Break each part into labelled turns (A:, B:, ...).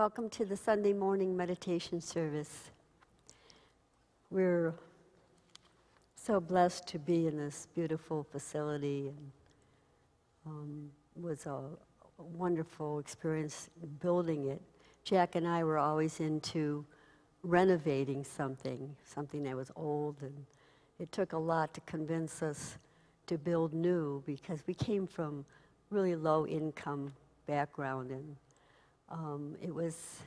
A: Welcome to the Sunday morning meditation service. We're so blessed to be in this beautiful facility, and it was a wonderful experience building it. Jack and I were always into renovating something that was old, and it took a lot to convince us to build new because we came from really low income background, and it was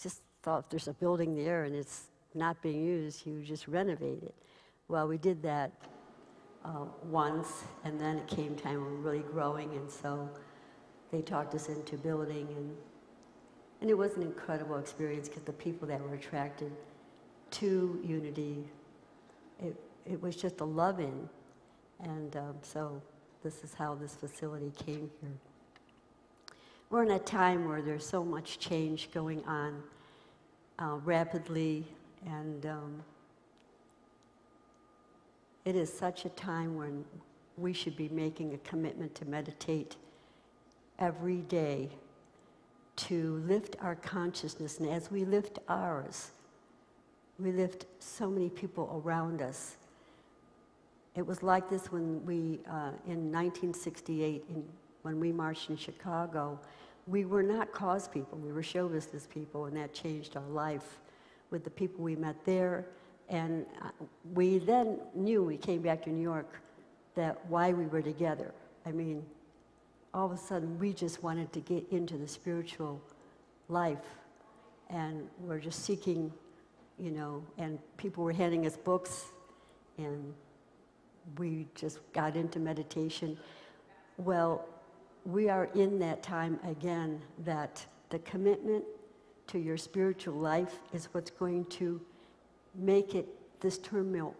A: just thought if there's a building there and it's not being used, you just renovate it. Well, we did that once, and then it came time we were really growing, and so they talked us into building, and it was an incredible experience because the people that were attracted to Unity, it was just a love-in, and so this is how this facility came here. We're in a time where there's so much change going on rapidly, and it is such a time when we should be making a commitment to meditate every day, to lift our consciousness, and as we lift ours, we lift so many people around us. It was like this when we, in 1968, when we marched in Chicago. We were not cause people, we were show business people, and that changed our life with the people we met there. And we then knew, we came back to New York, that why we were together. I mean, all of a sudden we just wanted to get into the spiritual life, and we're just seeking, and people were handing us books, and we just got into meditation. Well, we are in that time again that the commitment to your spiritual life is what's going to make this turmoil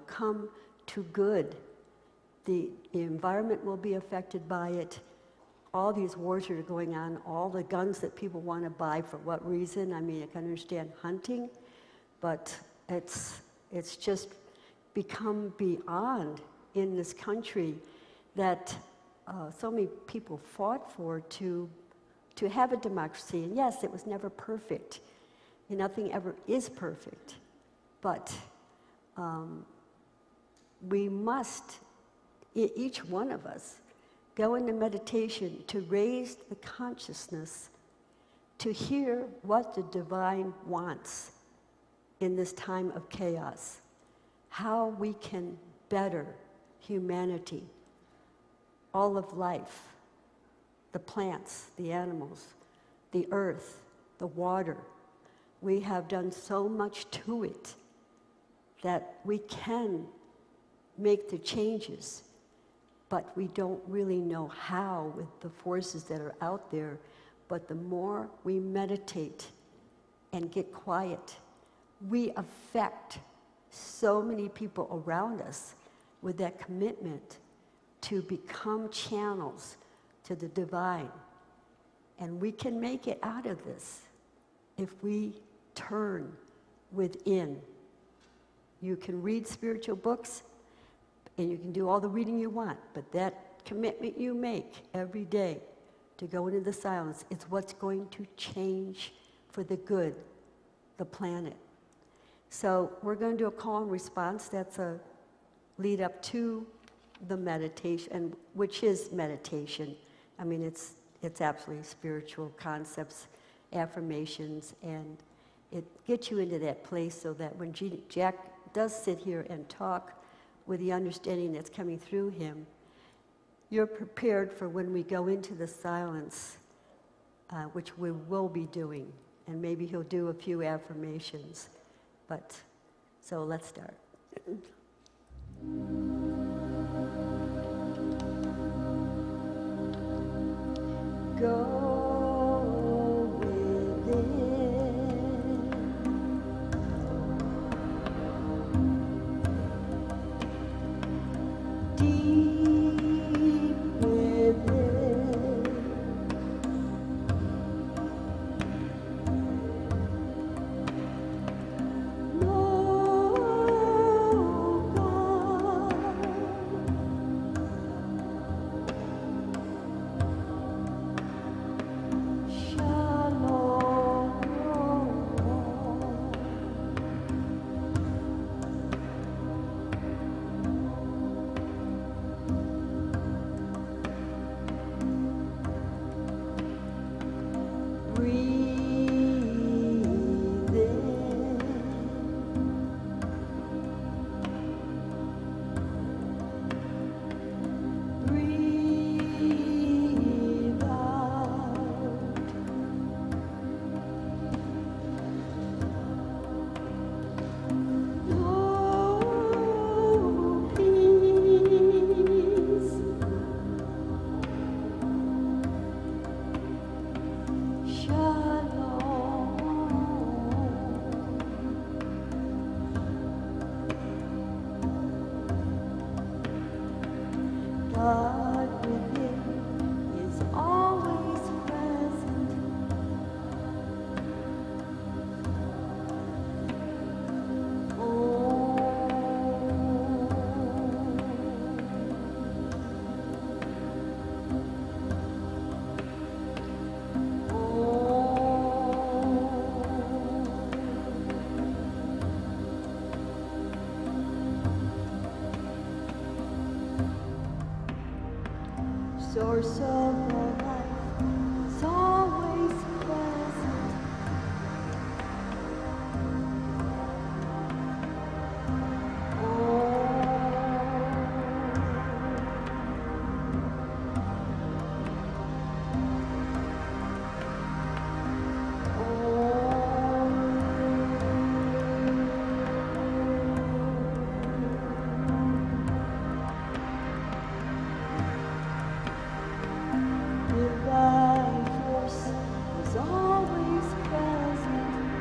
A: come to good. The environment will be affected by it. All these wars that are going on, all the guns that people want to buy, for what reason? I mean, I can understand hunting, but it's just become beyond in this country that so many people fought for to have a democracy. And yes, it was never perfect. Nothing ever is perfect. But we must, each one of us, go into meditation to raise the consciousness to hear what the divine wants in this time of chaos, how we can better humanity, all of life, the plants, the animals, the earth, the water. We have done so much to it that we can make the changes, but we don't really know how with the forces that are out there. But the more we meditate and get quiet, we affect so many people around us with that commitment to become channels to the divine. And we can make it out of this if we turn within. You can read spiritual books, and you can do all the reading you want, but that commitment you make every day to go into the silence is what's going to change for the good the planet. So we're going to do a call and response. That's a lead up to the meditation, which is meditation. I mean, it's absolutely spiritual concepts, affirmations, and it gets you into that place so that when Jack does sit here and talk with the understanding that's coming through him, you're prepared for when we go into the silence, which we will be doing, and maybe he'll do a few affirmations. But, so let's start. Go within, deep within, know God. 'Cause Source of all life is always present. Divine force is always present.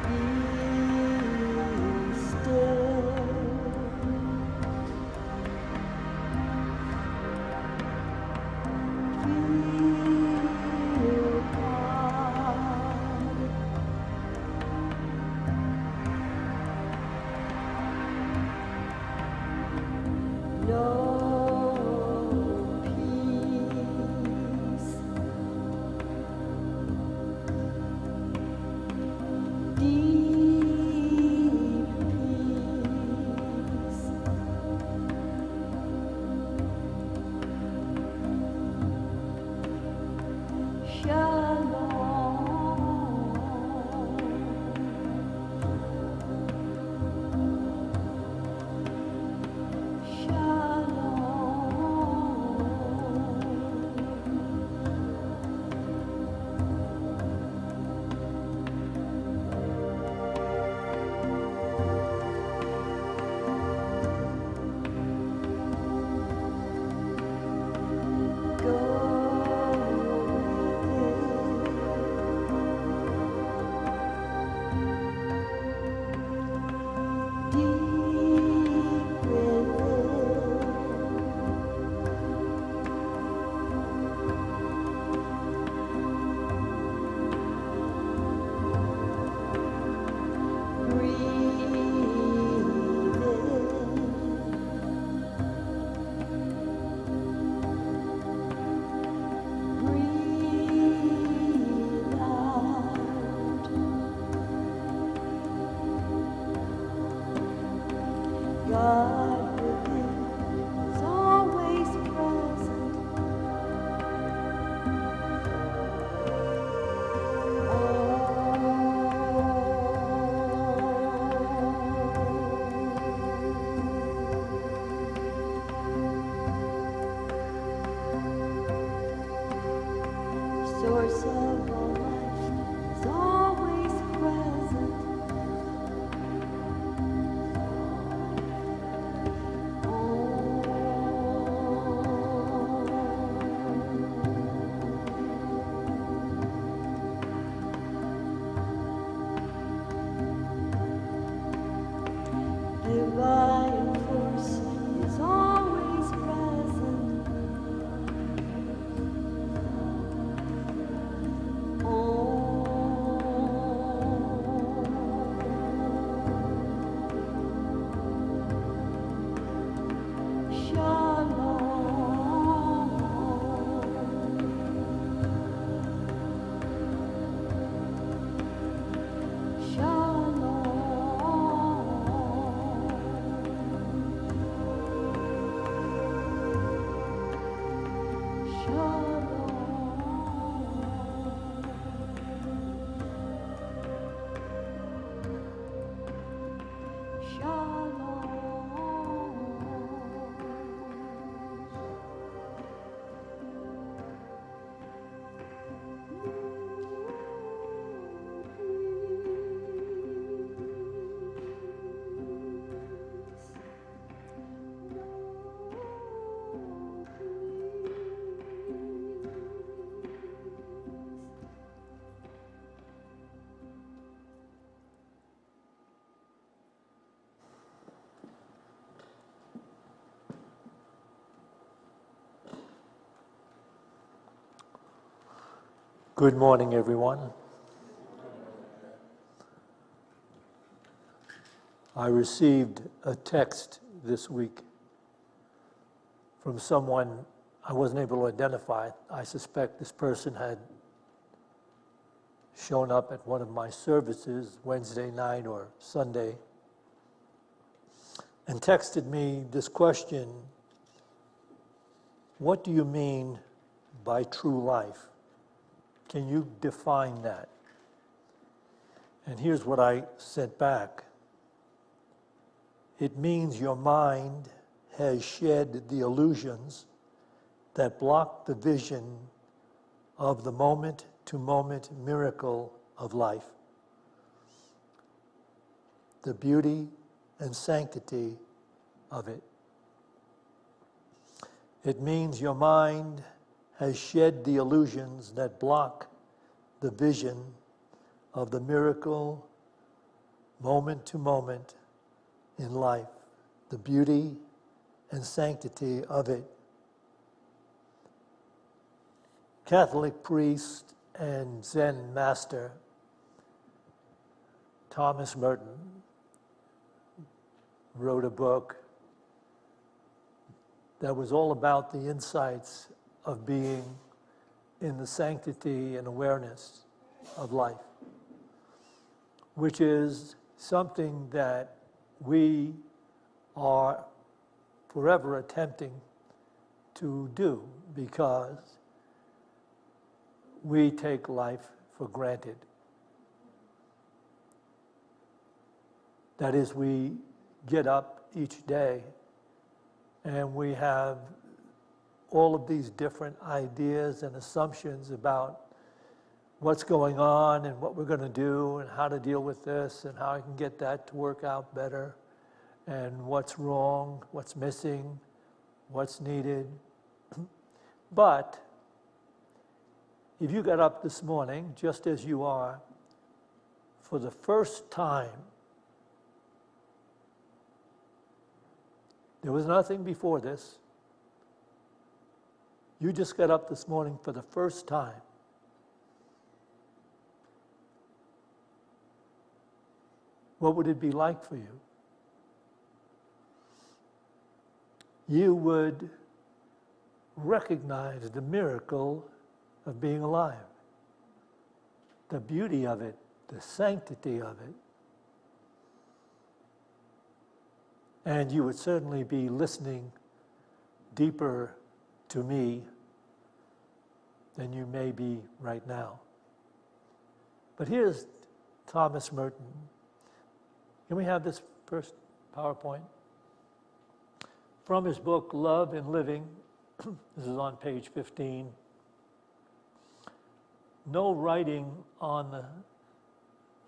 A: Be still. Feel God. Know peace. Deep peace. God within is always present. Source of all life is always present.
B: Good morning, everyone. I received a text this week from someone I wasn't able to identify. I suspect this person had shown up at one of my services Wednesday night or Sunday and texted me this question: what do you mean by true life? Can you define that? And here's what I sent back. It means your mind has shed the illusions that block the vision of the moment-to-moment miracle of life, the beauty and sanctity of it. It means your mind has shed the illusions that block the vision of the miracle moment to moment in life, the beauty and sanctity of it. Catholic priest and Zen master Thomas Merton wrote a book that was all about the insights of being in the sanctity and awareness of life, which is something that we are forever attempting to do because we take life for granted. That is, we get up each day and we have all of these different ideas and assumptions about what's going on and what we're going to do and how to deal with this and how I can get that to work out better and what's wrong, what's missing, what's needed. But if you got up this morning, just as you are, for the first time, there was nothing before this, you just got up this morning for the first time, what would it be like for you? You would recognize the miracle of being alive, the beauty of it, the sanctity of it. And you would certainly be listening deeper to me than you may be right now. But here's Thomas Merton. Can we have this first PowerPoint? From his book, Love and Living, this is on page 15. No writing on the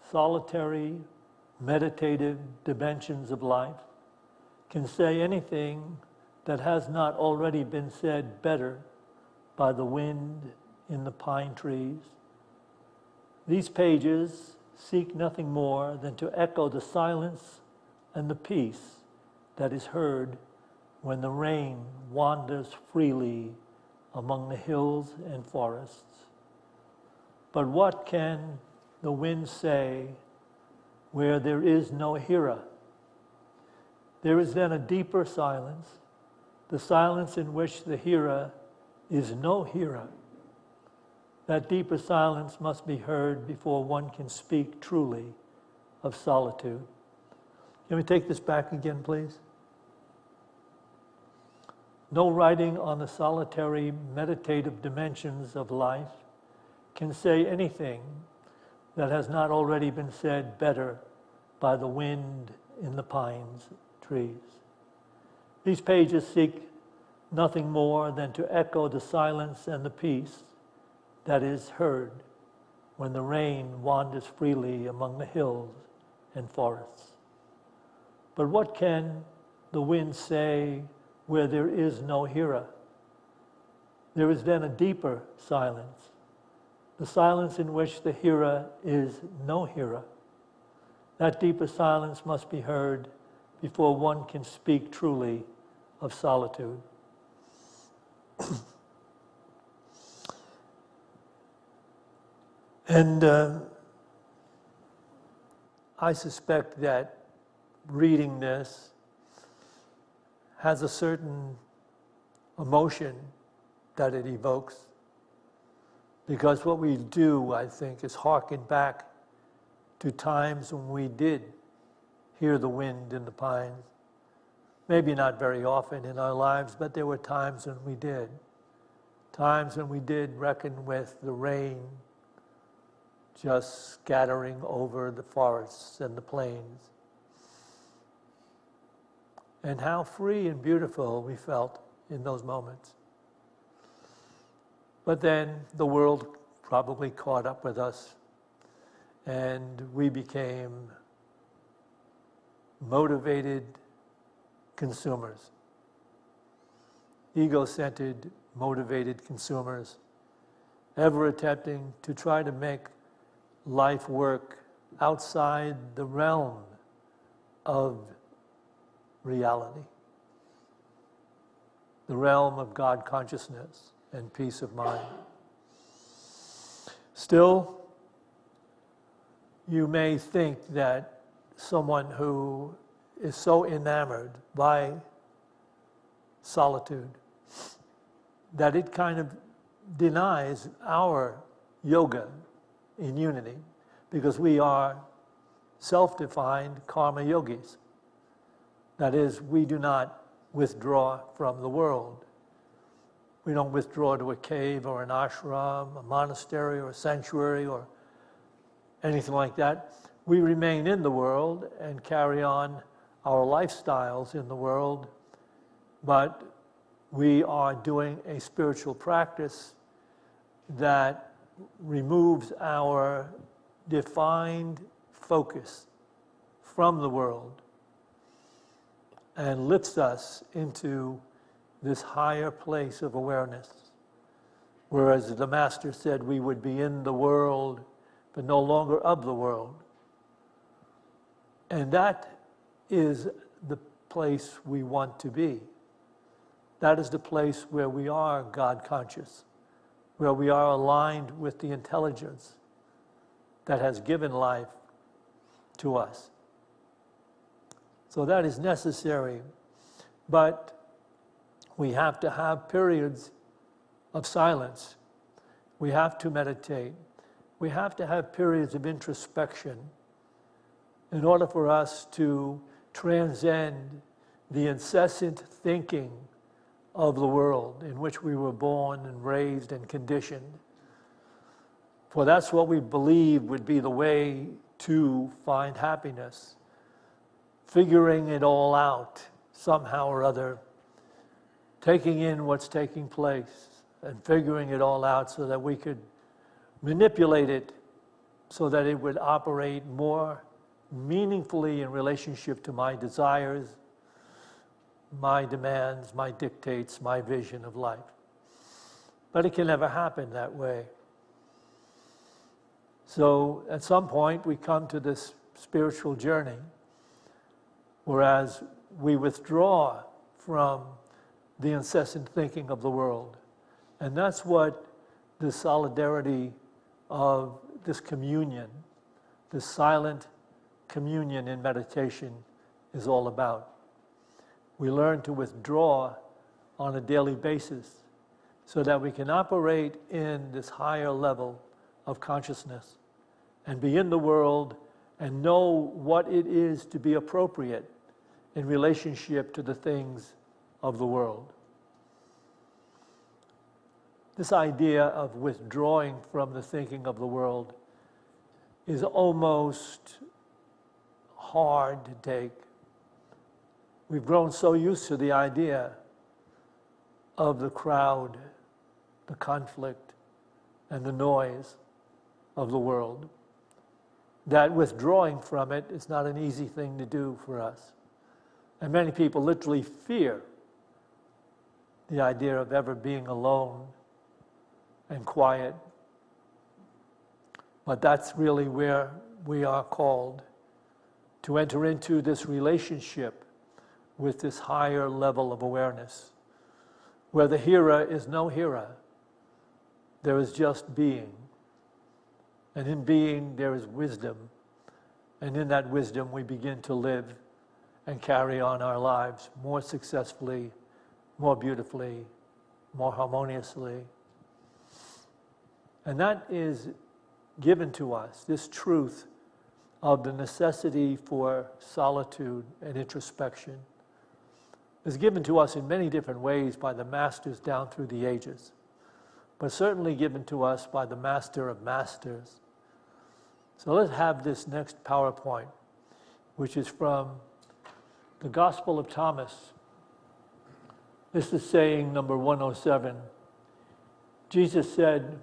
B: solitary, meditative dimensions of life can say anything that has not already been said better by the wind in the pine trees. These pages seek nothing more than to echo the silence and the peace that is heard when the rain wanders freely among the hills and forests. But what can the wind say where there is no hearer? There is then a deeper silence, the silence in which the hearer is no hearer. That deeper silence must be heard before one can speak truly of solitude. Can we take this back again, please? No writing on the solitary meditative dimensions of life can say anything that has not already been said better by the wind in the pines trees. These pages seek nothing more than to echo the silence and the peace that is heard when the rain wanders freely among the hills and forests. But what can the wind say where there is no hearer? There is then a deeper silence, the silence in which the hearer is no hearer. That deeper silence must be heard before one can speak truly of solitude. And I suspect that reading this has a certain emotion that it evokes. Because what we do, I think, is hearken back to times when we did hear the wind in the pines. Maybe not very often in our lives, but there were times when we did. Times when we did reckon with the rain just scattering over the forests and the plains. And how free and beautiful we felt in those moments. But then the world probably caught up with us, and we became motivated consumers, ego-centered, motivated consumers, ever attempting to try to make life work outside the realm of reality, the realm of God consciousness and peace of mind. Still, you may think that someone who is so enamored by solitude that it kind of denies our yoga in unity, because we are self-defined karma yogis. That is, we do not withdraw from the world. We don't withdraw to a cave or an ashram, a monastery or a sanctuary or anything like that. We remain in the world and carry on our lifestyles in the world, but we are doing a spiritual practice that removes our defined focus from the world and lifts us into this higher place of awareness. Whereas the Master said we would be in the world, but no longer of the world. And that is the place we want to be. That is the place where we are God conscious, where we are aligned with the intelligence that has given life to us. So that is necessary, but we have to have periods of silence. We have to meditate. We have to have periods of introspection in order for us to transcend the incessant thinking of the world in which we were born and raised and conditioned. For that's what we believe would be the way to find happiness. Figuring it all out somehow or other, taking in what's taking place and figuring it all out so that we could manipulate it so that it would operate more meaningfully in relationship to my desires, my demands, my dictates, my vision of life. But it can never happen that way. So at some point we come to this spiritual journey, whereas we withdraw from the incessant thinking of the world. And that's what the solidarity of this communion, this silent communion in meditation is all about. We learn to withdraw on a daily basis so that we can operate in this higher level of consciousness and be in the world and know what it is to be appropriate in relationship to the things of the world. This idea of withdrawing from the thinking of the world is almost hard to take. We've grown so used to the idea of the crowd, the conflict, and the noise of the world, that withdrawing from it is not an easy thing to do for us. And many people literally fear the idea of ever being alone and quiet. But that's really where we are called to enter into this relationship with this higher level of awareness, where the hearer is no hearer. There is just being. And in being, there is wisdom. And in that wisdom, we begin to live and carry on our lives more successfully, more beautifully, more harmoniously. And that is given to us, this truth of the necessity for solitude and introspection is given to us in many different ways by the masters down through the ages, but certainly given to us by the master of masters. So let's have this next PowerPoint, which is from the Gospel of Thomas. This is saying number 107. Jesus said,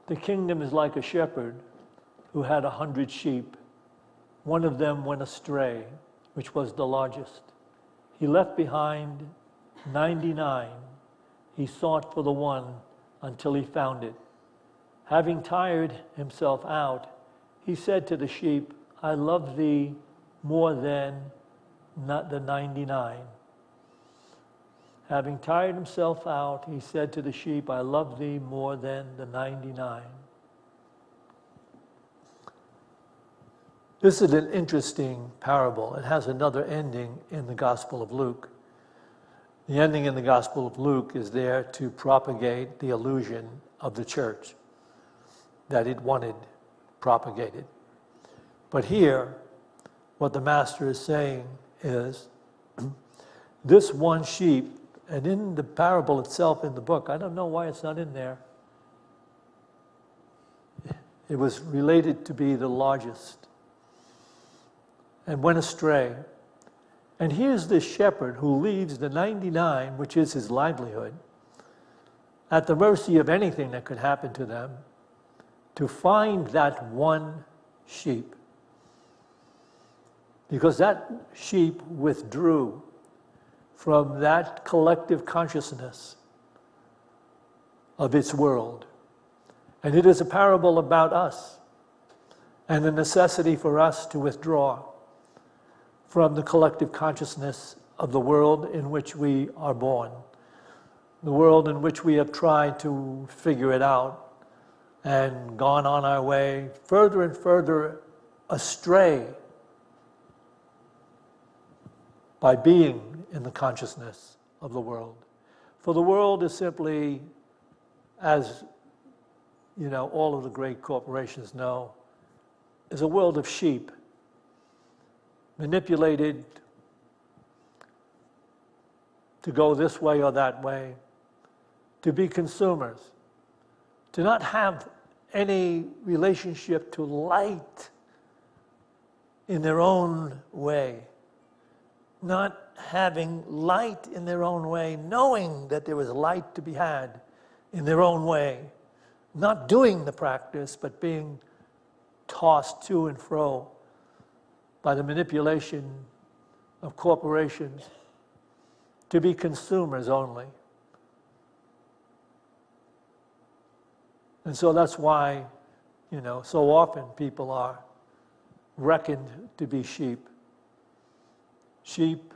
B: "The kingdom is like a shepherd who had 100 sheep. One of them went astray, which was the largest. He left behind 99. He sought for the one until he found it. Having tired himself out, he said to the sheep, 'I love thee more than not the 99. Having tired himself out, he said to the sheep, 'I love thee more than the 99. This is an interesting parable. It has another ending in the Gospel of Luke. The ending in the Gospel of Luke is there to propagate the illusion of the church that it wanted propagated. But here, what the Master is saying is, this one sheep, and in the parable itself in the book, I don't know why it's not in there, it was related to be the largest, and went astray. And here's this shepherd who leaves the 99, which is his livelihood, at the mercy of anything that could happen to them, to find that one sheep. Because that sheep withdrew from that collective consciousness of its world. And it is a parable about us and the necessity for us to withdraw from the collective consciousness of the world in which we are born, the world in which we have tried to figure it out and gone on our way further and further astray by being in the consciousness of the world. For the world is simply, as you know, all of the great corporations know, is a world of sheep, manipulated to go this way or that way, to be consumers, to not have any relationship to light in their own way, not having light in their own way, knowing that there was light to be had in their own way, not doing the practice, but being tossed to and fro by the manipulation of corporations to be consumers only. And so that's why, you know, so often people are reckoned to be sheep. Sheep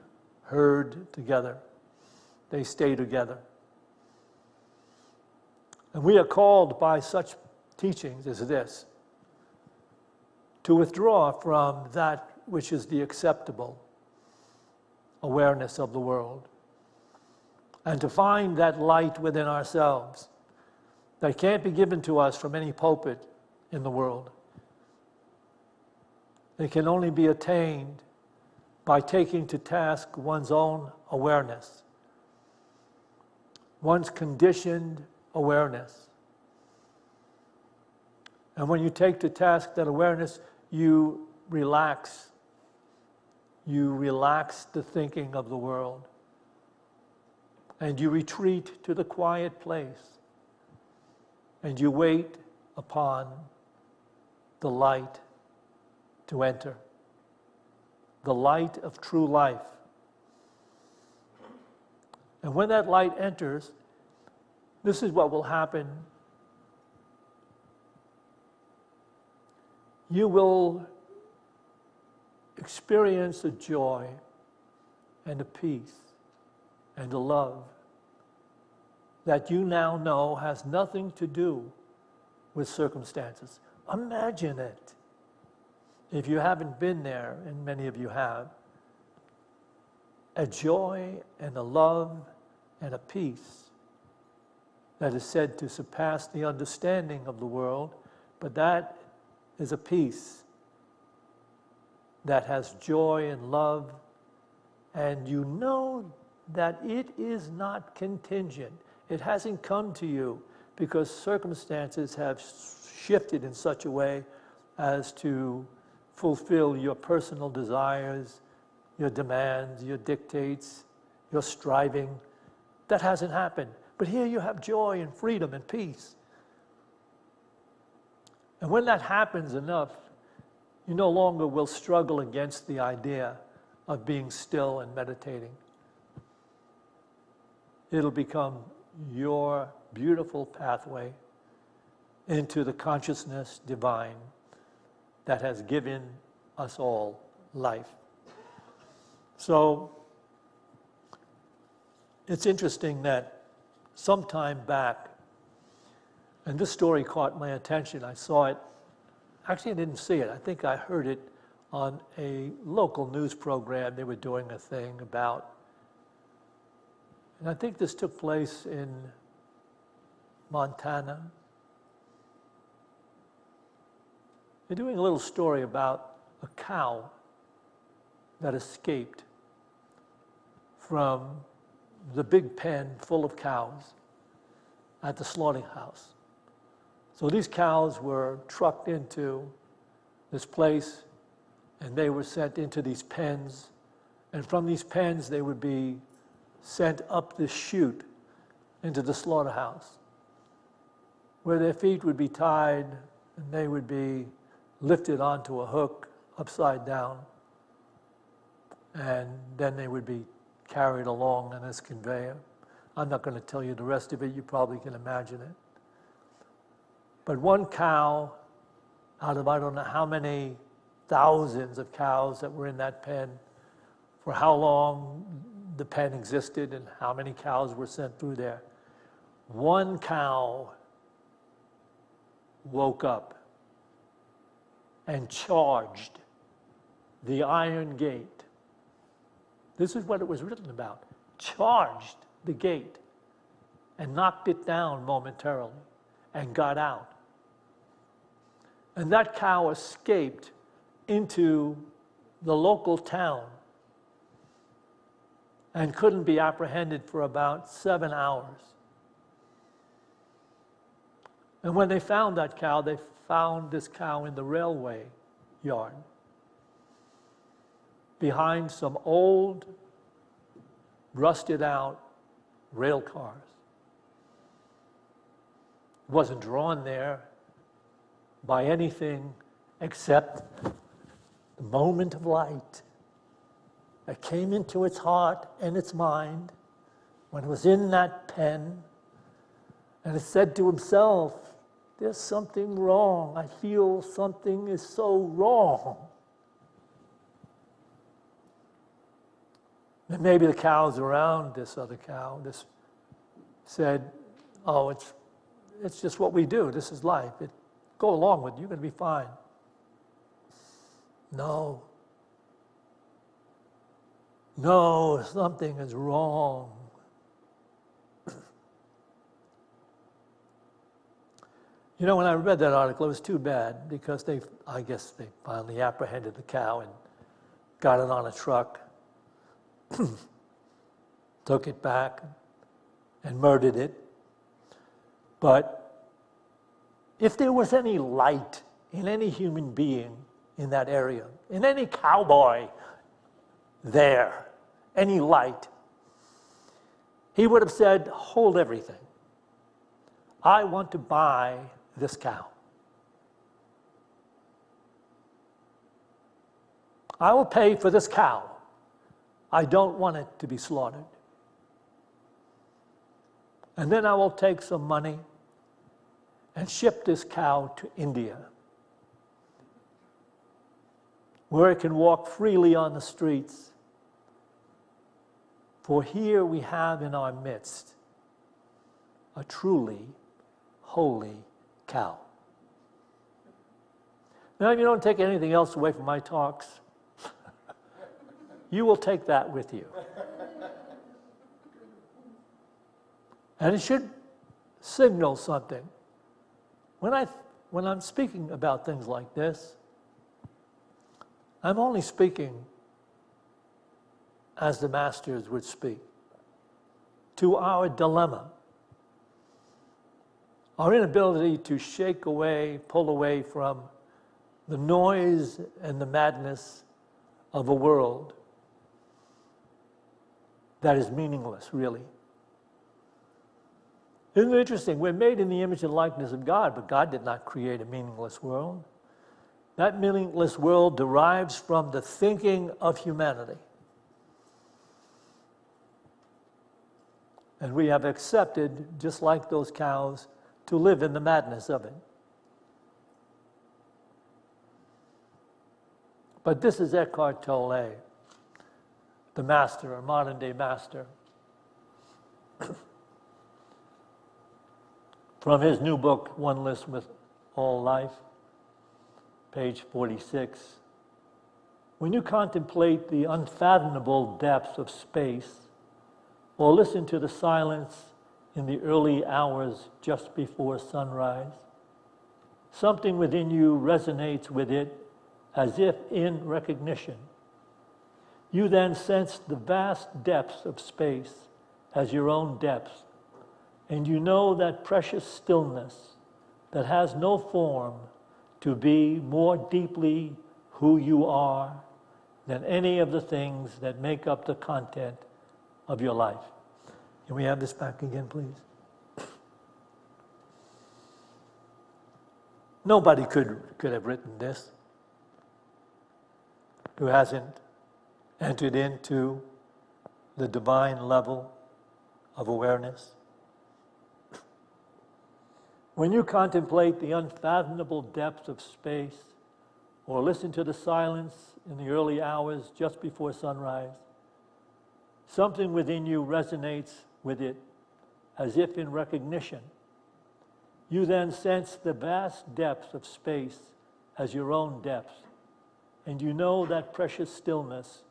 B: herd together. They stay together. And we are called by such teachings as this to withdraw from that which is the acceptable awareness of the world, and to find that light within ourselves that can't be given to us from any pulpit in the world. It can only be attained by taking to task one's own awareness, one's conditioned awareness. And when you take to task that awareness, you relax the thinking of the world, and you retreat to the quiet place, and you wait upon the light to enter, the light of true life. And when that light enters, this is what will happen. You will experience a joy and a peace and a love that you now know has nothing to do with circumstances. Imagine it. If you haven't been there, and many of you have, a joy and a love and a peace that is said to surpass the understanding of the world, but that is a peace that has joy and love, and you know that it is not contingent. It hasn't come to you because circumstances have shifted in such a way as to fulfill your personal desires, your demands, your dictates, your striving. That hasn't happened. But here you have joy and freedom and peace. And when that happens enough, you no longer will struggle against the idea of being still and meditating. It'll become your beautiful pathway into the consciousness divine that has given us all life. So, it's interesting that sometime back, and this story caught my attention. I saw it, actually I didn't see it, I think I heard it on a local news program. They were doing a thing about, and I think this took place in Montana. They're doing a little story about a cow that escaped from the big pen full of cows at the slaughterhouse. So these cows were trucked into this place, and they were sent into these pens, and from these pens they would be sent up this chute into the slaughterhouse, where their feet would be tied and they would be lifted onto a hook upside down, and then they would be carried along on this conveyor. I'm not going to tell you the rest of it, you probably can imagine it. But one cow out of I don't know how many thousands of cows that were in that pen, for how long the pen existed and how many cows were sent through there, one cow woke up and charged the iron gate. This is what it was written about. Charged the gate and knocked it down momentarily and got out. And that cow escaped into the local town and couldn't be apprehended for about 7 hours. And when they found that cow, they found this cow in the railway yard behind some old, rusted out rail cars. It wasn't drawn there by anything except the moment of light that came into its heart and its mind when it was in that pen, and it said to himself, there's something wrong. I feel something is so wrong. And maybe the cows around this other cow said, oh, it's just what we do. This is life. Go along with it. You're going to be fine. No, something is wrong. You know, when I read that article, it was too bad because I guess they finally apprehended the cow and got it on a truck, took it back and murdered it. But if there was any light in any human being in that area, in any cowboy there, any light, he would have said, hold everything. I want to buy this cow. I will pay for this cow. I don't want it to be slaughtered. And then I will take some money and ship this cow to India, where it can walk freely on the streets. For here we have in our midst a truly holy cow. Now, if you don't take anything else away from my talks, you will take that with you. And it should signal something. When I'm speaking about things like this, I'm only speaking as the masters would speak, to our dilemma, our inability to shake away, pull away from the noise and the madness of a world that is meaningless, really. Isn't it interesting? We're made in the image and likeness of God, but God did not create a meaningless world. That meaningless world derives from the thinking of humanity. And we have accepted, just like those cows, to live in the madness of it. But this is Eckhart Tolle, the master, a modern-day master. From his new book, Oneness with All Life, page 46. When you contemplate the unfathomable depths of space, or listen to the silence in the early hours just before sunrise, something within you resonates with it as if in recognition. You then sense the vast depths of space as your own depths, and you know that precious stillness that has no form to be more deeply who you are than any of the things that make up the content of your life. Can we have this back again, please? Nobody could have written this who hasn't entered into the divine level of awareness. When you contemplate the unfathomable depths of space, or listen to the silence in the early hours just before sunrise, something within you resonates with it as if in recognition. You then sense the vast depths of space as your own depths, and you know that precious stillness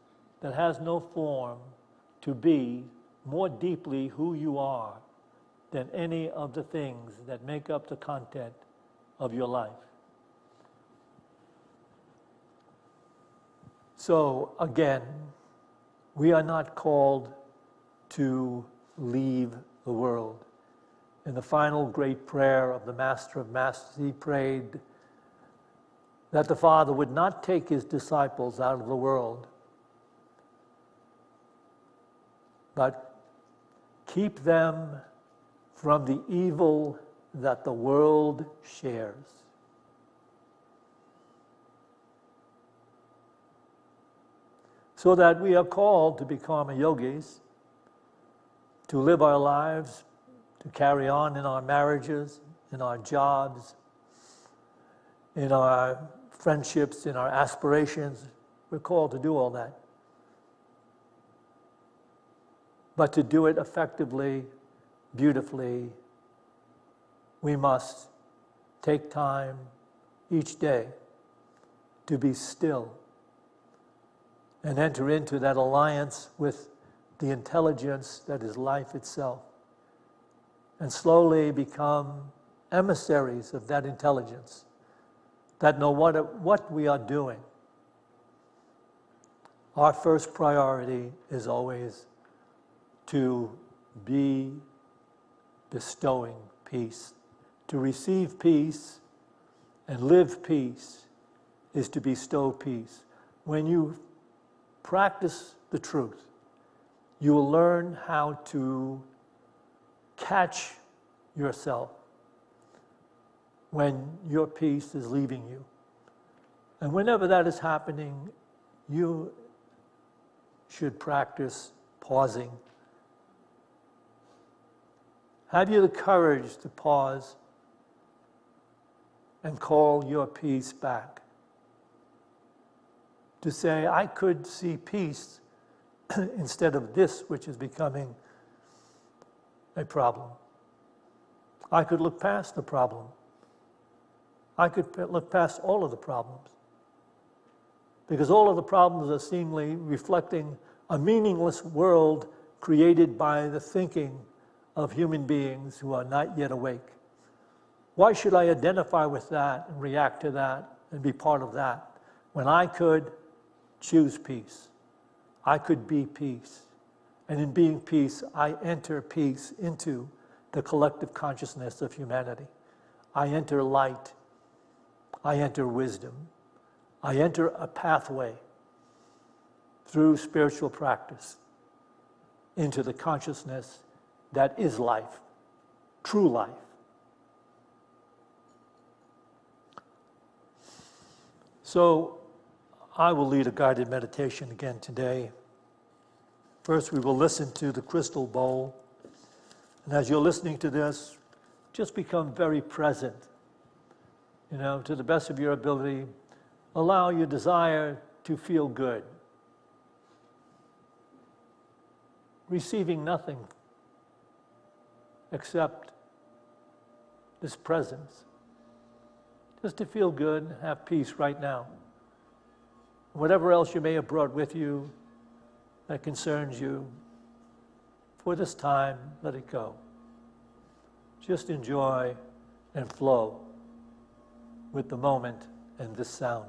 B: that has no form to be more deeply who you are than any of the things that make up the content of your life. So again, we are not called to leave the world. In the final great prayer of the Master of Masters, he prayed that the Father would not take his disciples out of the world, but keep them from the evil that the world shares. So that we are called to become yogis, to live our lives, to carry on in our marriages, in our jobs, in our friendships, in our aspirations. We're called to do all that. But to do it effectively, beautifully, we must take time each day to be still and enter into that alliance with the intelligence that is life itself, and slowly become emissaries of that intelligence that know what we are doing. Our first priority is always to be bestowing peace. To receive peace and live peace is to bestow peace. When you practice the truth, you will learn how to catch yourself when your peace is leaving you. And whenever that is happening, you should practice pausing. Have you the courage to pause and call your peace back? To say, I could see peace instead of this which is becoming a problem. I could look past the problem. I could look past all of the problems. Because all of the problems are seemingly reflecting a meaningless world created by the thinking of human beings who are not yet awake. Why should I identify with that and react to that and be part of that when I could choose peace? I could be peace. And in being peace, I enter peace into the collective consciousness of humanity. I enter light. I enter wisdom. I enter a pathway through spiritual practice into the consciousness that is life, true life. So I will lead a guided meditation again today. First, we will listen to the crystal bowl. And as you're listening to this, just become very present. To the best of your ability, allow your desire to feel good. Receiving nothing except this presence. Just to feel good, have peace right now. Whatever else you may have brought with you that concerns you, for this time, let it go. Just enjoy and flow with the moment and this sound.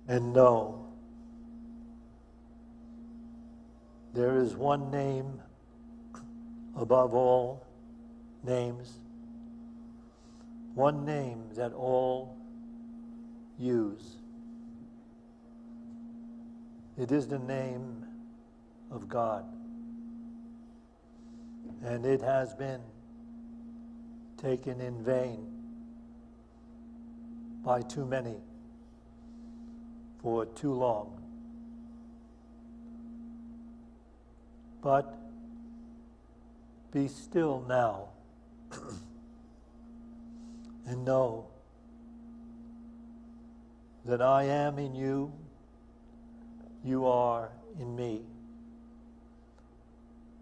B: and know there is one name above all names, one name that all use. It is the name of God, and it has been taken in vain by too many for too long. But be still now and know that I am in you, you are in me.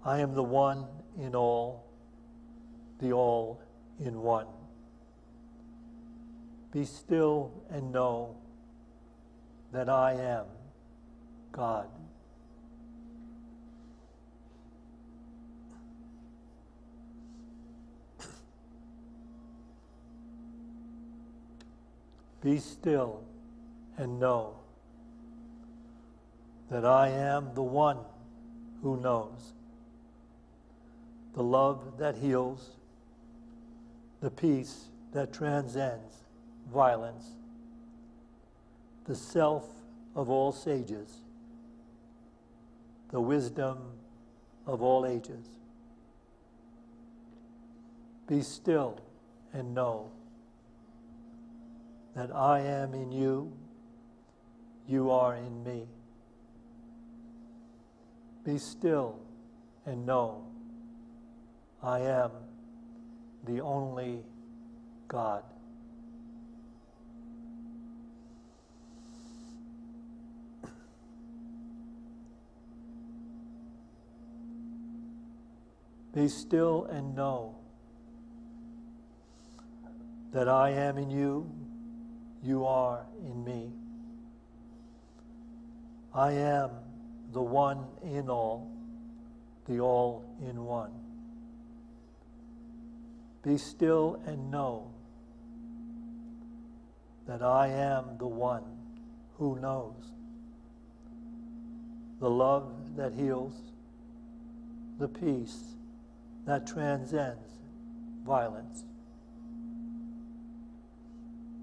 B: I am the one in all, the all in one. Be still and know that I am God. Be still and know that I am the one who knows, the love that heals, the peace that transcends violence, the self of all sages, the wisdom of all ages. Be still and know that I am in you, you are in me. Be still and know I am the only God. Be still and know that I am in you, you are in me. I am the one in all, the all in one. Be still and know that I am the one who knows, the love that heals, the peace that transcends violence,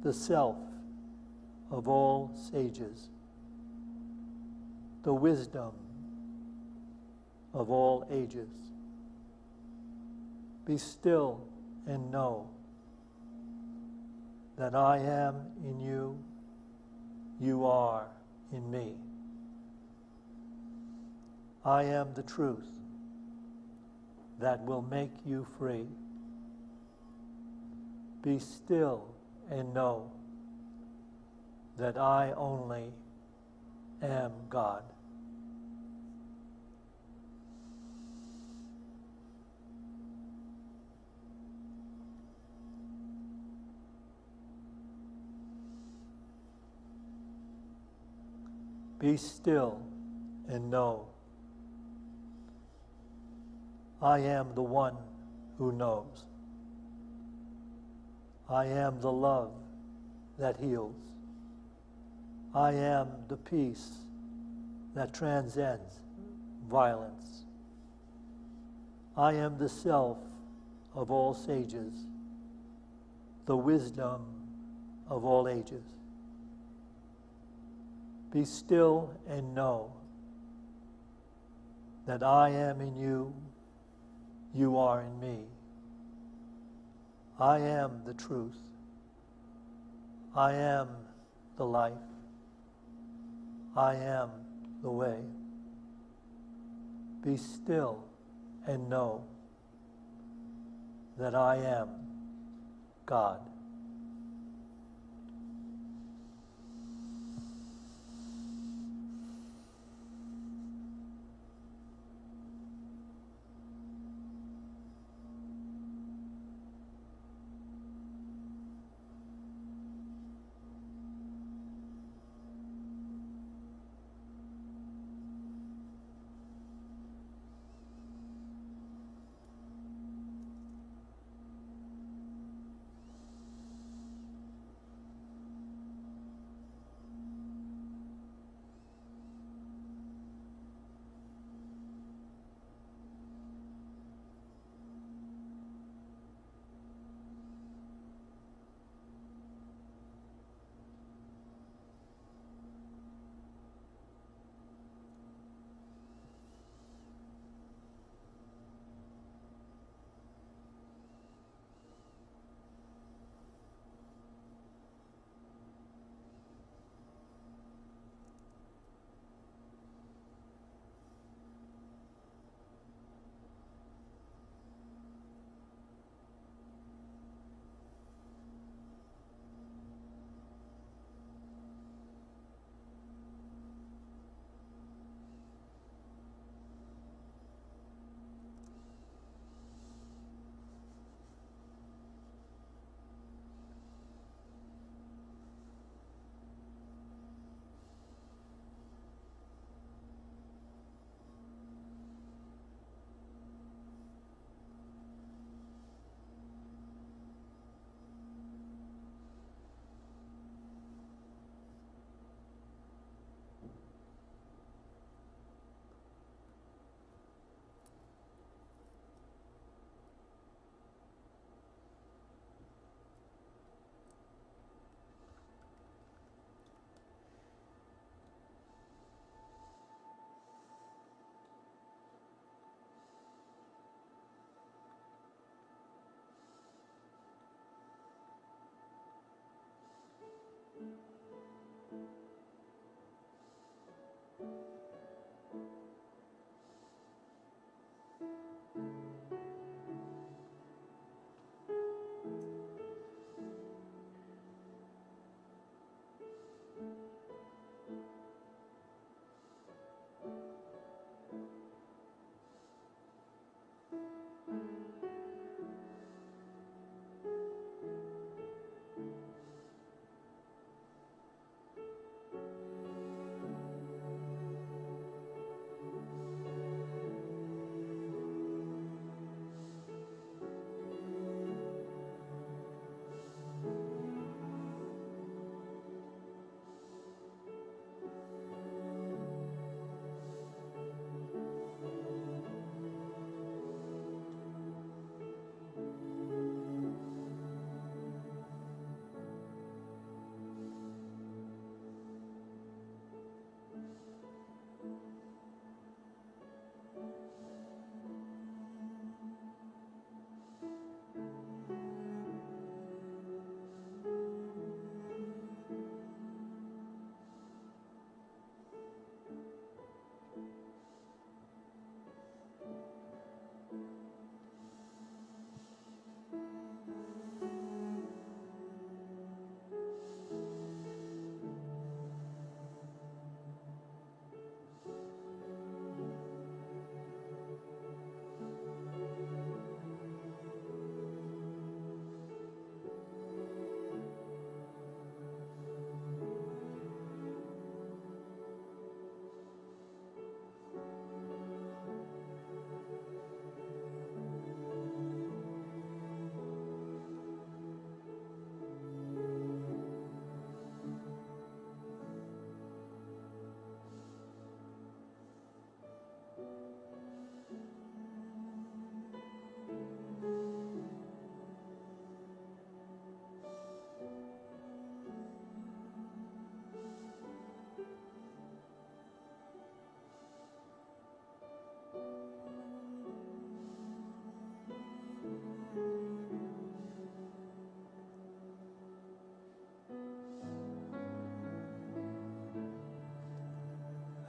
B: the self of all sages, the wisdom of all ages. Be still and know that I am in you, you are in me. I am the truth that will make you free. Be still and know that I only am God. Be still and know I am the one who knows. I am the love that heals. I am the peace that transcends violence. I am the self of all sages, the wisdom of all ages. Be still and know that I am in you, you are in me. I am the truth. I am the life. I am the way. Be still and know that I am God.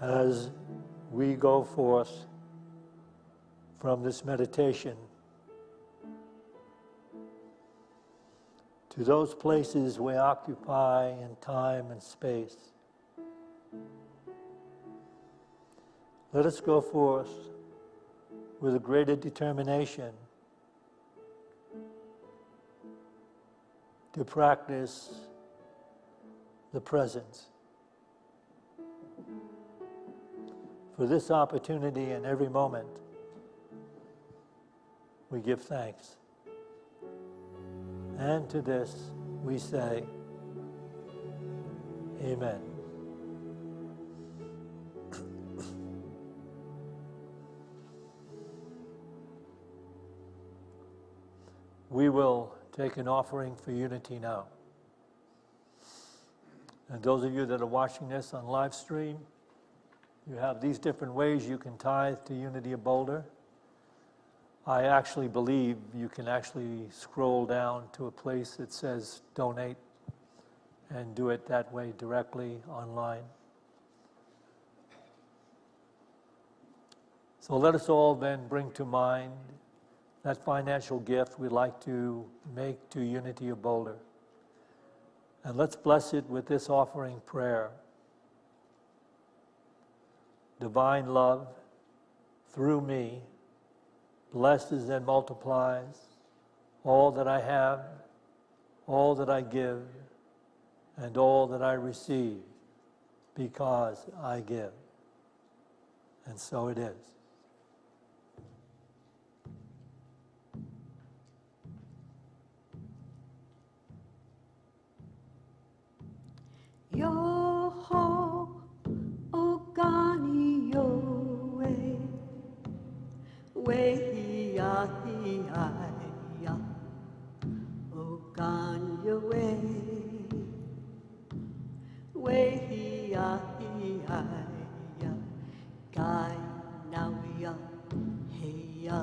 B: as we go forth from this meditation to those places we occupy in time and space. Let us go forth with a greater determination to practice the presence. For this opportunity in every moment, we give thanks. And to this we say, Amen. We will take an offering for unity now. And those of you that are watching this on live stream, you have these different ways you can tithe to Unity of Boulder. I actually believe you can actually scroll down to a place that says donate and do it that way directly online. So let us all then bring to mind that financial gift we'd like to make to Unity of Boulder. And let's bless it with this offering prayer. Divine love, through me, blesses and multiplies all that I have, all that I give, and all that I receive, because I give. And so it is.
A: Yo-ho, Ogani, yo-way, way-hi-hi-ya, Ogan, yo-way, way-hi-hi-ya, Gai, now-ya, hey-ya.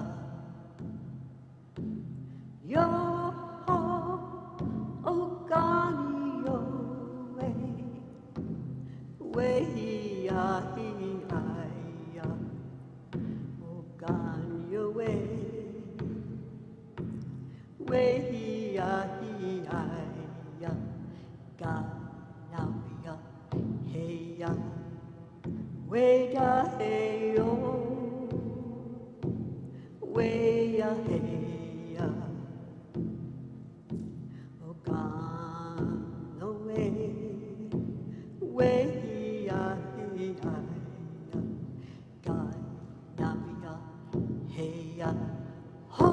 A: Yo-ho, Ogani, yo-way, way-hi-hi-ya, Ogan, yo-way, way-hi-hi-ya, Ga, now-ya, hey-ya, way-ya, hey-yo, way-ya, hey-ya, Ogan, away, way-hi-hi-ya, Ga, now-ya, hey-ya, ho.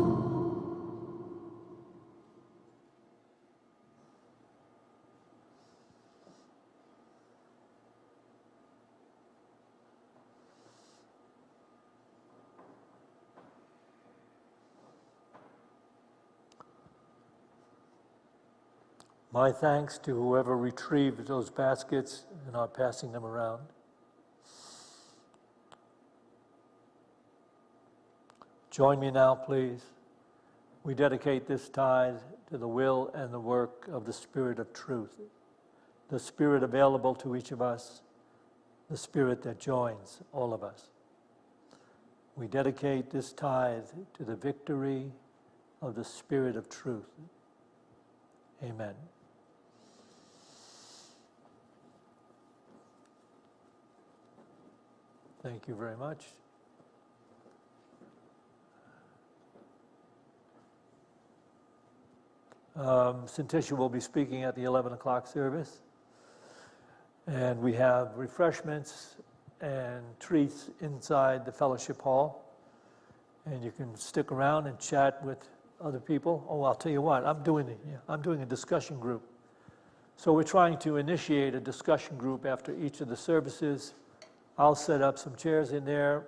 B: My thanks to whoever retrieved those baskets and are passing them around. Join me now, please. We dedicate this tithe to the will and the work of the Spirit of Truth, the Spirit available to each of us, the Spirit that joins all of us. We dedicate this tithe to the victory of the Spirit of Truth. Amen. Thank you very much. Santisha will be speaking at the 11 o'clock service. And we have refreshments and treats inside the fellowship hall. And you can stick around and chat with other people. Oh, I'll tell you what, I'm doing a discussion group. So we're trying to initiate a discussion group after each of the services. I'll set up some chairs in there,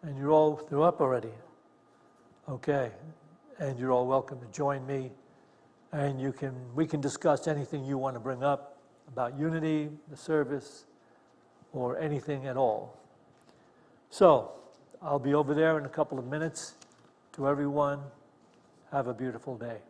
B: and they're up already. Okay, and you're all welcome to join me, and we can discuss anything you want to bring up about unity, the service, or anything at all. So, I'll be over there in a couple of minutes. To everyone, have a beautiful day.